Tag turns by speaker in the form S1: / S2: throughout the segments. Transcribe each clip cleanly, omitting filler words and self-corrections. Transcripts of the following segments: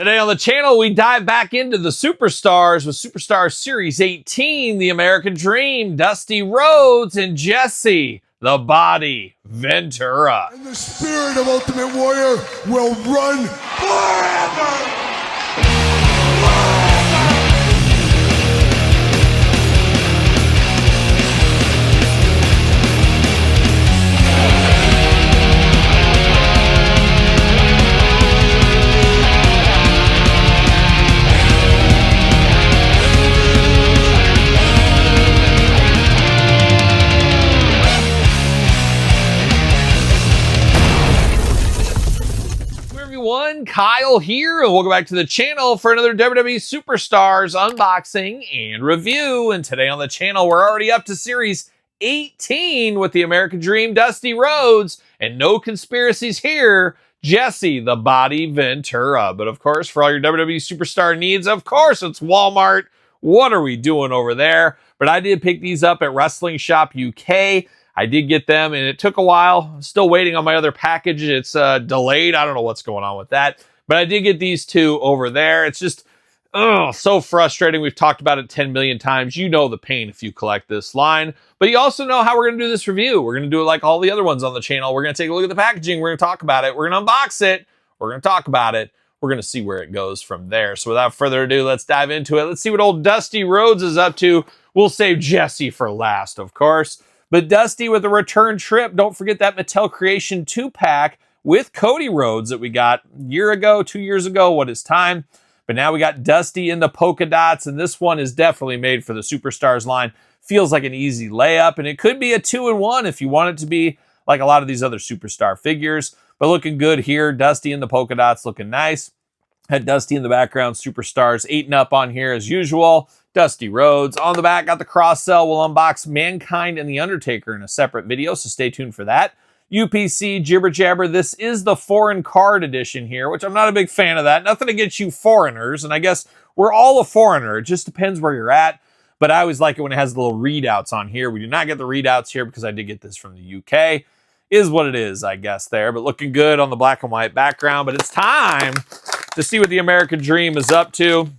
S1: Today on the channel, we dive back into the Superstars with Superstar Series 18, The American Dream, Dusty Rhodes, and Jesse, the Body, Ventura.
S2: And the spirit of Ultimate Warrior will run forever!
S1: Kyle here, and welcome back to the channel for another WWE Superstars unboxing and review. And today on the channel, we're already up to Series 18 with the American Dream, Dusty Rhodes, and no conspiracies here, Jesse, the Body, Ventura. But of course, for all your WWE Superstar needs, of course, it's Walmart. What are we doing over there? But I did pick these up at Wrestling Shop UK. I did get them, and it took a while. I'm still waiting on my other package. It's delayed. I don't know what's going on with that. But I did get these two over there. It's just, so frustrating. We've talked about it 10 million times. You know the pain if you collect this line. But you also know how we're going to do this review. We're going to do it like all the other ones on the channel. We're going to take a look at the packaging. We're going to talk about it. We're going to unbox it. We're going to talk about it. We're going to see where it goes from there. So without further ado, let's dive into it. Let's see what old Dusty Rhodes is up to. We'll save Jesse for last, of course. But Dusty with a return trip. Don't forget that Mattel Creation 2-pack with Cody Rhodes that we got a year ago, 2 years ago. What is time? But now we got Dusty in the polka dots, and this one is definitely made for the Superstars line. Feels like an easy layup, and it could be a 2-in-1 if you want it to be like a lot of these other Superstar figures. But looking good here. Dusty in the polka dots looking nice. Had Dusty in the background, Superstars 8-and-up on here as usual. Dusty Rhodes. On the back, got the cross-sell. We'll unbox Mankind and The Undertaker in a separate video, so stay tuned for that. UPC, Jibber Jabber. This is the foreign card edition here, which I'm not a big fan of that. Nothing against you foreigners, and I guess we're all a foreigner. It just depends where you're at, but I always like it when it has the little readouts on here. We do not get the readouts here because I did get this from the UK. Is what it is, I guess, there, but looking good on the black and white background. But it's time to see what the American Dream is up to.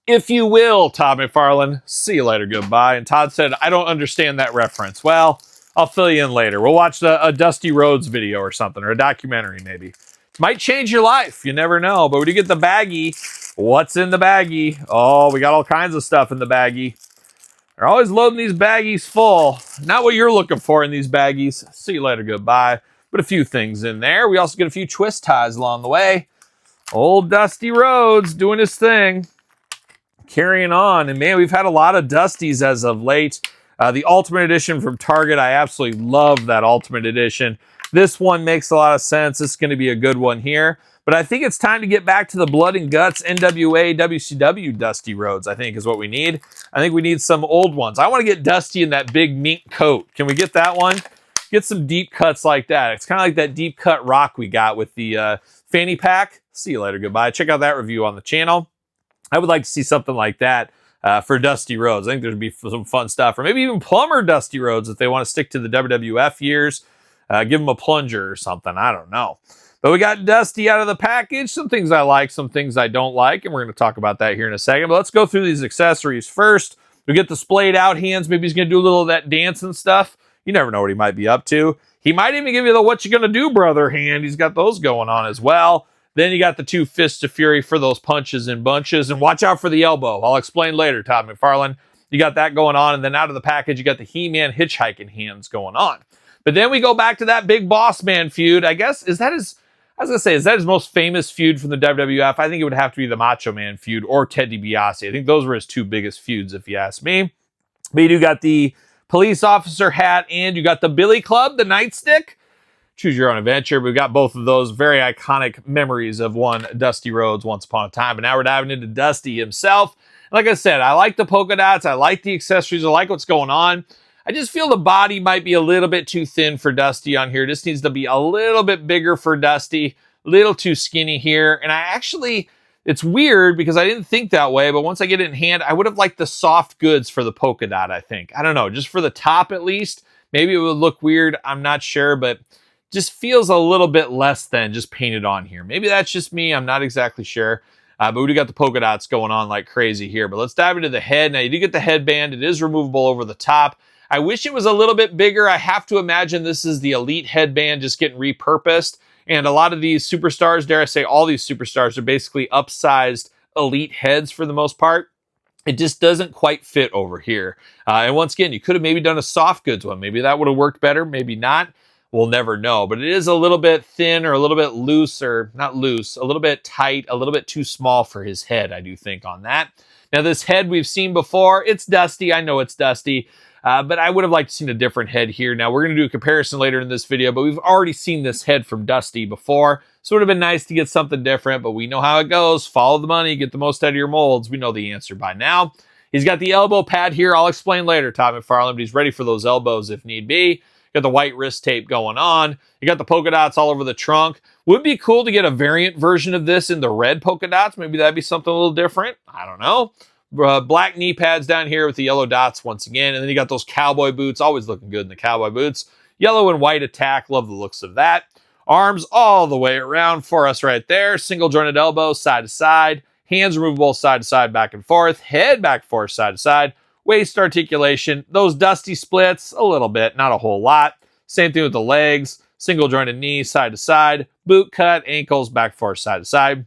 S1: If you will, Todd McFarlane, see you later, goodbye. And Todd said, I don't understand that reference. Well, I'll fill you in later. We'll watch a Dusty Rhodes video or something, or a documentary maybe. It might change your life. You never know. But when you get the baggie, what's in the baggie? Oh, we got all kinds of stuff in the baggie. They're always loading these baggies full. Not what you're looking for in these baggies. See you later, goodbye. But a few things in there. We also get a few twist ties along the way. Old Dusty Rhodes doing his thing. Carrying on, and man, we've had a lot of Dusties as of late. The Ultimate Edition from Target, I absolutely love that Ultimate Edition. This one makes a lot of sense. This is going to be a good one here. But I think it's time to get back to the Blood and Guts NWA WCW Dusty Rhodes, I think is what we need. I think we need some old ones. I want to get Dusty in that big mink coat. Can we get that one? Get some deep cuts like that. It's kind of like that deep cut rock we got with the fanny pack. See you later, goodbye. Check out that review on the channel. I would like to see something like that for Dusty Rhodes. I think there'd be some fun stuff. Or maybe even Plumber Dusty Rhodes if they want to stick to the WWF years. Give him a plunger or something. I don't know. But we got Dusty out of the package. Some things I like, some things I don't like. And we're going to talk about that here in a second. But let's go through these accessories first. We get the splayed out hands. Maybe he's going to do a little of that dancing stuff. You never know what he might be up to. He might even give you the what you going to do, brother hand. He's got those going on as well. Then you got the two Fists of Fury for those punches and bunches. And watch out for the elbow. I'll explain later, Todd McFarlane. You got that going on. And then out of the package, you got the He-Man hitchhiking hands going on. But then we go back to that big boss man feud. I guess, is that his most famous feud from the WWF? I think it would have to be the Macho Man feud or Ted DiBiase. I think those were his two biggest feuds, if you ask me. But you do got the police officer hat and you got the Billy Club, the nightstick. Choose your own adventure. We've got both of those very iconic memories of one Dusty Rhodes once upon a time. But now we're diving into Dusty himself. Like I said, I like the polka dots. I like the accessories. I like what's going on. I just feel the body might be a little bit too thin for Dusty on here. This needs to be a little bit bigger for Dusty. A little too skinny here. And it's weird because I didn't think that way. But once I get it in hand, I would have liked the soft goods for the polka dot, I think. I don't know. Just for the top at least. Maybe it would look weird. I'm not sure. But just feels a little bit less than just painted on here. Maybe that's just me. I'm not exactly sure. But we do got the polka dots going on like crazy here. But let's dive into the head. Now, you do get the headband. It is removable over the top. I wish it was a little bit bigger. I have to imagine this is the Elite headband just getting repurposed. And a lot of these superstars, dare I say all these superstars, are basically upsized Elite heads for the most part. It just doesn't quite fit over here. And once again, you could have maybe done a soft goods one. Maybe that would have worked better. Maybe not. We'll never know. But it is a little bit thin or a little bit loose, or not loose, a little bit tight, a little bit too small for his head, I do think, on that. Now, this head we've seen before. It's dusty. I know it's dusty. But I would have liked to see a different head here. Now, we're going to do a comparison later in this video, but we've already seen this head from Dusty before. So it would have been nice to get something different, but we know how it goes. Follow the money, get the most out of your molds. We know the answer by now. He's got the elbow pad here. I'll explain later, Todd McFarlane, but he's ready for those elbows if need be. Got the white wrist tape going on. You got the polka dots all over the trunk. Would be cool to get a variant version of this in the red polka dots. Maybe that'd be something a little different. I don't know. Black knee pads down here with the yellow dots once again. And then you got those cowboy boots. Always looking good in the cowboy boots. Yellow and white attack. Love the looks of that. Arms all the way around for us right there. Single jointed elbow, side to side. Hands removable, side to side, back and forth. Head back and forth, side to side. Waist articulation. Those dusty splits, a little bit, not a whole lot. Same thing with the legs. Single jointed knees, side to side. Boot cut, ankles, back and forth, side to side.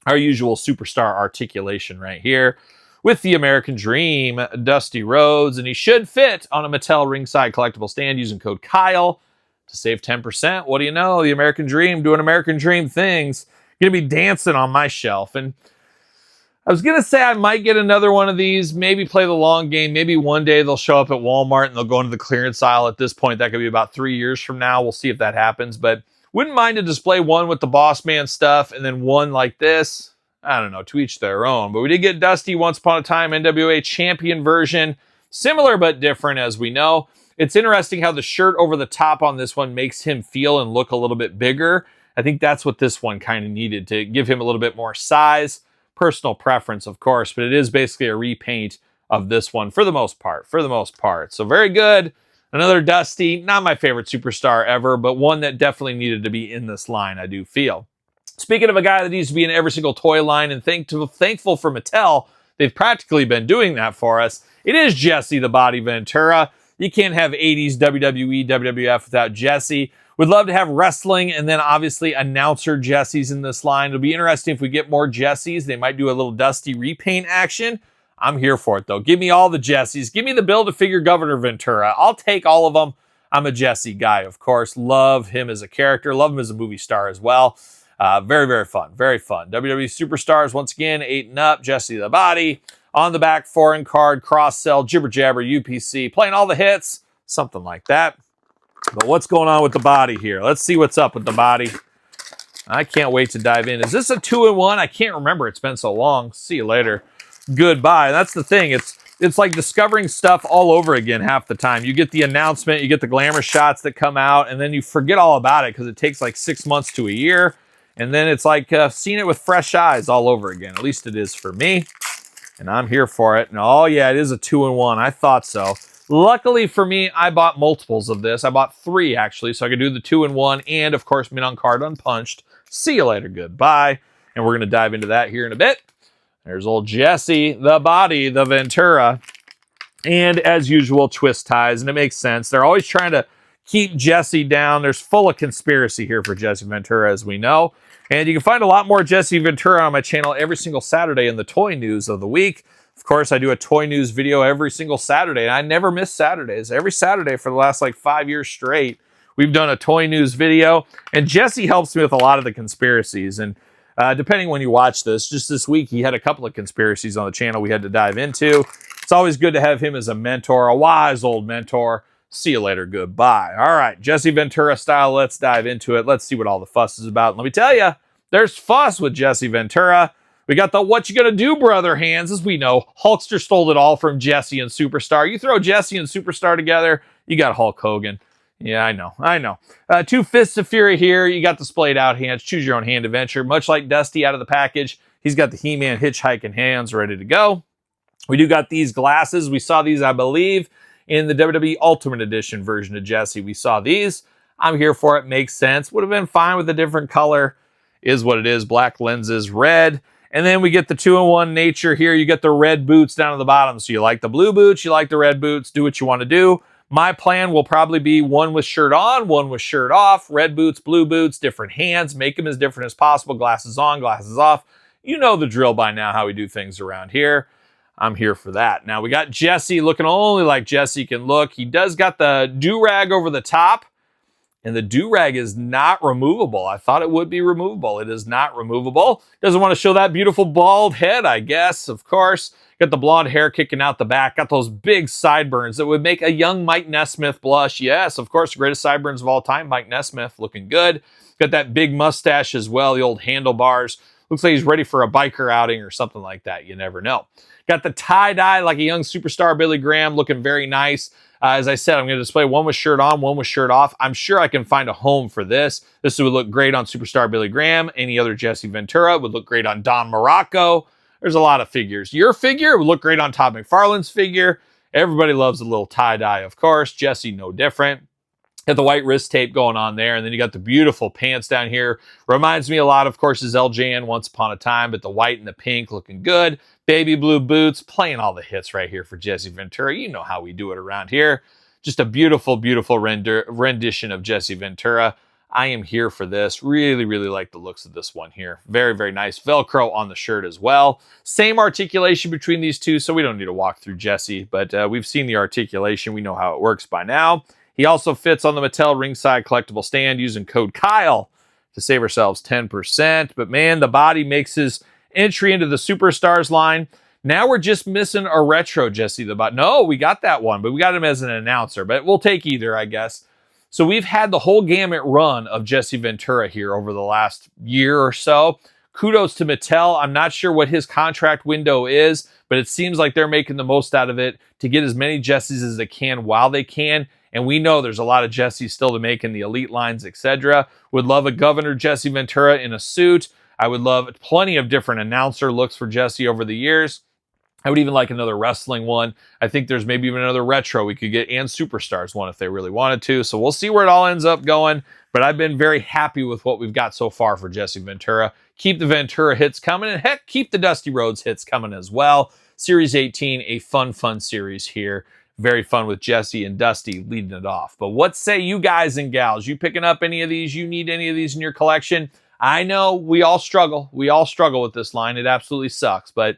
S1: Our usual superstar articulation right here. With the American Dream, Dusty Rhodes, and he should fit on a Mattel ringside collectible stand using code Kyle to save 10%. What do you know? The American Dream doing American Dream things. Gonna be dancing on my shelf. And I was gonna say I might get another one of these, maybe play the long game. Maybe one day they'll show up at Walmart and they'll go into the clearance aisle. At this point, that could be about 3 years from now. We'll see if that happens, but wouldn't mind to display one with the Boss Man stuff and then one like this. I don't know, to each their own. But we did get Dusty Once Upon a Time NWA Champion version. Similar but different, as we know. It's interesting how the shirt over the top on this one makes him feel and look a little bit bigger. I think that's what this one kind of needed to give him a little bit more size. Personal preference, of course, but it is basically a repaint of this one for the most part. So very good. Another Dusty, not my favorite superstar ever, but one that definitely needed to be in this line, I do feel. Speaking of a guy that needs to be in every single toy line, and thankful for Mattel, they've practically been doing that for us. It is Jesse the Body Ventura. You can't have 80s WWE, WWF without Jesse. Would love to have wrestling and then obviously announcer Jessies in this line. It'll be interesting if we get more Jessies. They might do a little Dusty repaint action. I'm here for it, though. Give me all the Jessies. Give me the Build-A-Figure Governor Ventura. I'll take all of them. I'm a Jesse guy, of course. Love him as a character. Love him as a movie star as well. Very, very fun. Very fun. WWE Superstars, once again, 8 and up. Jesse the Body. On the back, foreign card, cross-sell, jibber-jabber, UPC. Playing all the hits. Something like that. But what's going on with the body here? Let's see what's up with the body. I can't wait to dive in. Is this a 2-in-1? I can't remember. It's been so long. See you later. Goodbye. That's the thing. It's like discovering stuff all over again half the time. You get the announcement, you get the glamour shots that come out, and then you forget all about it because it takes like 6 months to a year. And then it's like seeing it with fresh eyes all over again. At least it is for me. And I'm here for it. And oh yeah, it is a 2-in-1. I thought so. Luckily for me, I bought multiples of this. I bought 3 actually, so I could do the 2-in-1 and of course mint on card unpunched. See you later. Goodbye. And we're going to dive into that here in a bit. There's old Jesse, the Body, the Ventura. And as usual, twist ties. And it makes sense. They're always trying to keep Jesse down. There's full of conspiracy here for Jesse Ventura, as we know. And you can find a lot more Jesse Ventura on my channel every single Saturday in the toy news of the week. Of course, I do a toy news video every single Saturday, and I never miss Saturdays. Every Saturday for the last like 5 years straight, we've done a toy news video. And Jesse helps me with a lot of the conspiracies. And depending when you watch this, just this week, he had a couple of conspiracies on the channel we had to dive into. It's always good to have him as a mentor, a wise old mentor. See you later. Goodbye. All right, Jesse Ventura style. Let's dive into it. Let's see what all the fuss is about. Let me tell you, there's fuss with Jesse Ventura. We got the what you gonna do, brother hands. As we know, Hulkster stole it all from Jesse and Superstar. You throw Jesse and Superstar together, you got Hulk Hogan. Yeah, I know. 2 Fists of Fury here. You got the splayed out hands. Choose your own hand adventure. Much like Dusty out of the package, he's got the He-Man hitchhiking hands ready to go. We do got these glasses. We saw these, I believe, in the WWE Ultimate Edition version of Jesse. We saw these. I'm here for it. Makes sense. Would have been fine with a different color. Is what it is. Black lenses, red. And then we get the 2-in-1 nature here. You get the red boots down at the bottom. So you like the blue boots, you like the red boots, do what you want to do. My plan will probably be one with shirt on, one with shirt off, red boots, blue boots, different hands, make them as different as possible, glasses on, glasses off. You know the drill by now, how we do things around here. I'm here for that. Now we got Jesse looking only like Jesse can look. He does got the do-rag over the top. And the do-rag is not removable. I thought it would be removable. It is not removable. Doesn't want to show that beautiful bald head, I guess, of course. Got the blonde hair kicking out the back. Got those big sideburns that would make a young Mike Nesmith blush. Yes, of course, the greatest sideburns of all time, Mike Nesmith, looking good. Got that big mustache as well, the old handlebars. Looks like he's ready for a biker outing or something like that. You never know. Got the tie-dye like a young superstar Billy Graham, looking very nice. As I said, I'm going to display one with shirt on, one with shirt off. I'm sure I can find a home for this. This would look great on superstar Billy Graham. Any other Jesse Ventura would look great on Don Morocco. There's a lot of figures. Your figure would look great on Todd McFarlane's figure. Everybody loves a little tie-dye, of course. Jesse, no different. Got the white wrist tape going on there, and then you got the beautiful pants down here. Reminds me a lot, of course, is LJN Once Upon a Time, but the white and the pink looking good. Baby blue boots, playing all the hits right here for Jesse Ventura. You know how we do it around here. Just a beautiful, beautiful rendition of Jesse Ventura. I am here for this. Really, really like the looks of this one here. Very, very nice. Velcro on the shirt as well. Same articulation between these two, so we don't need to walk through Jesse, but we've seen the articulation. We know how it works by now. He also fits on the Mattel ringside collectible stand using code Kyle to save ourselves 10%. But man, the body makes his entry into the Superstars line. Now we're just missing a retro Jesse the Bot. No, we got that one, but we got him as an announcer. But we'll take either, I guess. So we've had the whole gamut run of Jesse Ventura here over the last year or so. Kudos to Mattel. I'm not sure what his contract window is, but it seems like they're making the most out of it to get as many Jessies as they can while they can. And we know there's a lot of Jessies still to make in the elite lines, etc. Would love a Governor Jesse Ventura in a suit. I would love plenty of different announcer looks for Jesse over the years. I would even like another wrestling one. I think there's maybe even another retro we could get and Superstars one if they really wanted to. So we'll see where it all ends up going. But I've been very happy with what we've got so far for Jesse Ventura. Keep the Ventura hits coming, and heck, keep the Dusty Rhodes hits coming as well. Series 18, a fun, fun series here. Very fun with Jesse and Dusty leading it off. But what say you guys and gals? You picking up any of these? You need any of these in your collection? I know we all struggle. We all struggle with this line. It absolutely sucks. But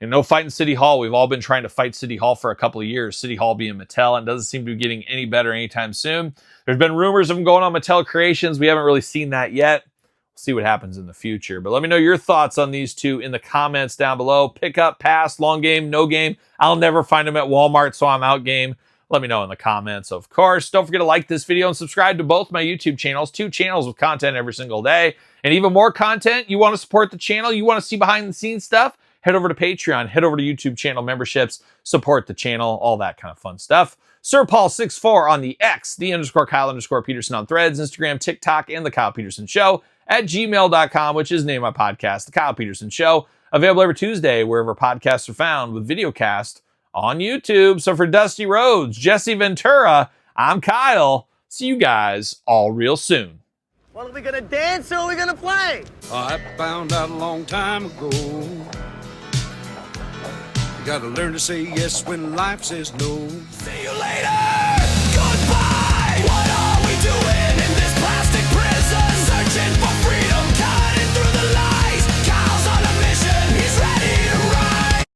S1: no fighting City Hall. We've all been trying to fight City Hall for a couple of years. City Hall being Mattel, and doesn't seem to be getting any better anytime soon. There's been rumors of them going on Mattel Creations. We haven't really seen that yet. We'll see what happens in the future. But let me know your thoughts on these two in the comments down below. Pick up, pass, long game, no game. I'll never find them at Walmart, so I'm out game. Let me know in the comments, of course. Don't forget to like this video and subscribe to both my YouTube channels. 2 channels with content every single day. And even more content, you want to support the channel, you want to see behind the scenes stuff, head over to Patreon, head over to YouTube channel memberships, support the channel, all that kind of fun stuff. Sir Paul64 on the X, _Kyle_Peterson on Threads, Instagram, TikTok, and The Kyle Peterson Show at gmail.com, which is the name of my podcast, The Kyle Peterson Show. Available every Tuesday, wherever podcasts are found, with videocast on YouTube. So for Dusty Rhodes, Jesse Ventura, I'm Kyle. See you guys all real soon.
S3: Well, are we gonna dance or are we gonna play?
S4: I found out a long time ago. You gotta learn to say yes when life says no.
S2: See you later!